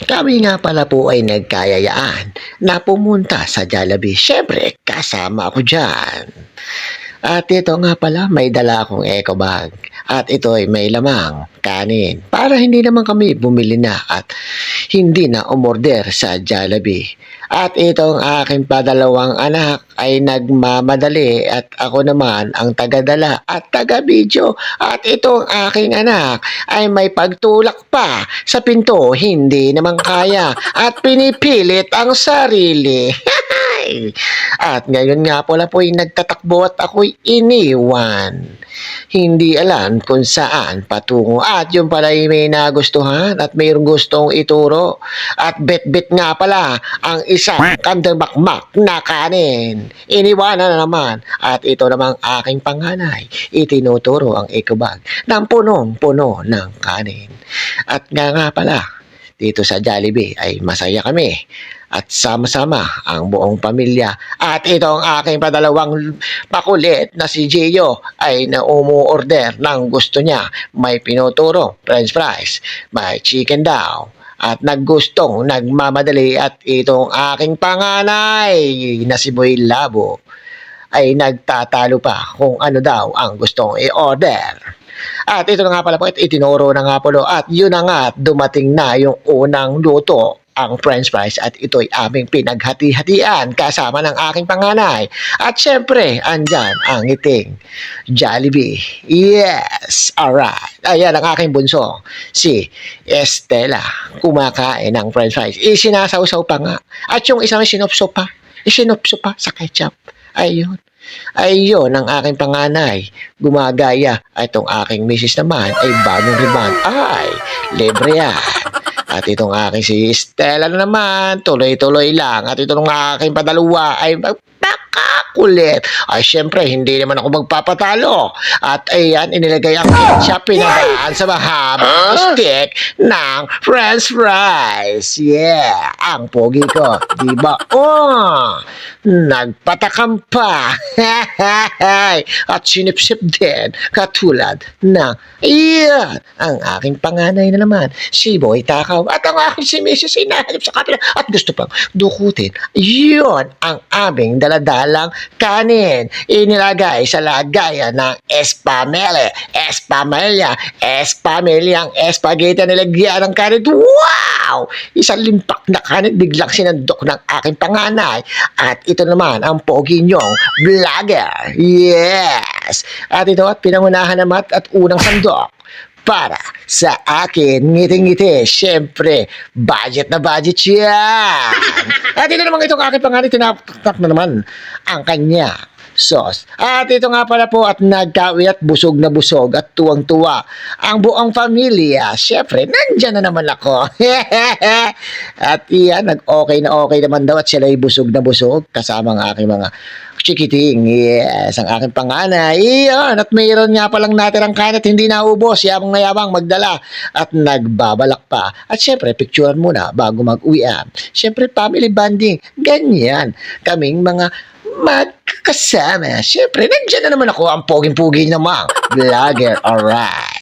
Kami nga pala po ay nagkayayaan na pumunta sa Jollibee. Siyempre, kasama ako dyan. At ito nga pala, may dala akong eco bag. At ito ay may lamang kanin. Para hindi naman kami bumili na at hindi na umorder sa Jollibee. At itong aking padalawang anak ay nagmamadali at ako naman ang tagadala at taga-video. At itong aking anak ay may pagtulak pa sa pinto, hindi naman kaya at pinipilit ang sarili. At ngayon nga pala po'y nagtatakbo at ako'y iniwan. Hindi alam kung saan patungo. At yung pala may nagustuhan at mayroong gustong ituro. At bet-bet nga pala ang isang kandabakmak na kanin. Iniwanan na naman. At ito namang aking panganay. Itinuturo ang ekobag ng punong-puno ng kanin. At nga pala, dito sa Jollibee ay masaya kami at sama-sama ang buong pamilya. At ito ang aking padalawang pakulit na si Gio ay na-umu-order ng gusto niya. May pinuturo, french fries, may chicken daw. At naggustong nagmamadali at itong aking panganay na si Boy Labo ay nagtatalo pa kung ano daw ang gustong i-order. At ito na nga pala po, itinuro na nga po at yun na nga, dumating na yung unang luto, ang french fries at ito'y aming pinaghati-hatian kasama ng aking panganay. At syempre, andyan ang ngiting Jollibee. Yes! Alright. Ayan ang aking bunso, si Estela, kumakain ng french fries. Isinasawsaw pa nga. At yung isang sinupso pa sa ketchup. Ayun. Ayun ang aking panganay. Gumagaya. At itong aking misis naman ay bagong riban. Ay, libre yan. At itong aking si Stella na naman, tuloy-tuloy lang. At itong aking padalawa ay magpakakulit. Ay, syempre, hindi naman ako magpapatalo. At ayan, inilagay ang ketchup pinadaan sa mahabang stick ng french fries. Yeah, ang pogi ko. Diba? Oh, nagpatakam pa. At sinipsip din, katulad na, iyan, ang aking panganay na naman, si Boy Takaw. At ang aking si Mrs. Inahanap sa kapila at gusto pang dukutin. Yun ang aming daladalang kanin. Inilagay sa lagayan ng espamele, espamelyang spaghetti na nilagyan ng kanin. Wow! Isang limpak na kanin biglang sinandok ng aking panganay. At ito naman ang pogi niyong vlogger. Yes! At ito at pinangunahan naman at unang sandok para sa akin, ngiti-ngiti. Siyempre, budget na budget yan. At ito naman itong aking pangalan, tinatak na naman ang kanya sauce. At ito nga pala po at nagkawi at busog na busog at tuwang-tuwa ang buong pamilya. Siyempre, nandyan na naman ako. At iyan, nag-okay na okay naman daw at sila ay busog na busog kasama ang aking mga chikiting. Yes, ang aking panganay. Iyon, at mayroon nga palang natirang kain at hindi naubos. Yabang na yabang magdala at nagbabalak pa. At syempre, picturean muna bago mag-uwian. Syempre, family bonding. Ganyan. Kaming mga magkakasama. Syempre, nandiyan na naman ako ang poging-pugi namang vlogger. Alright.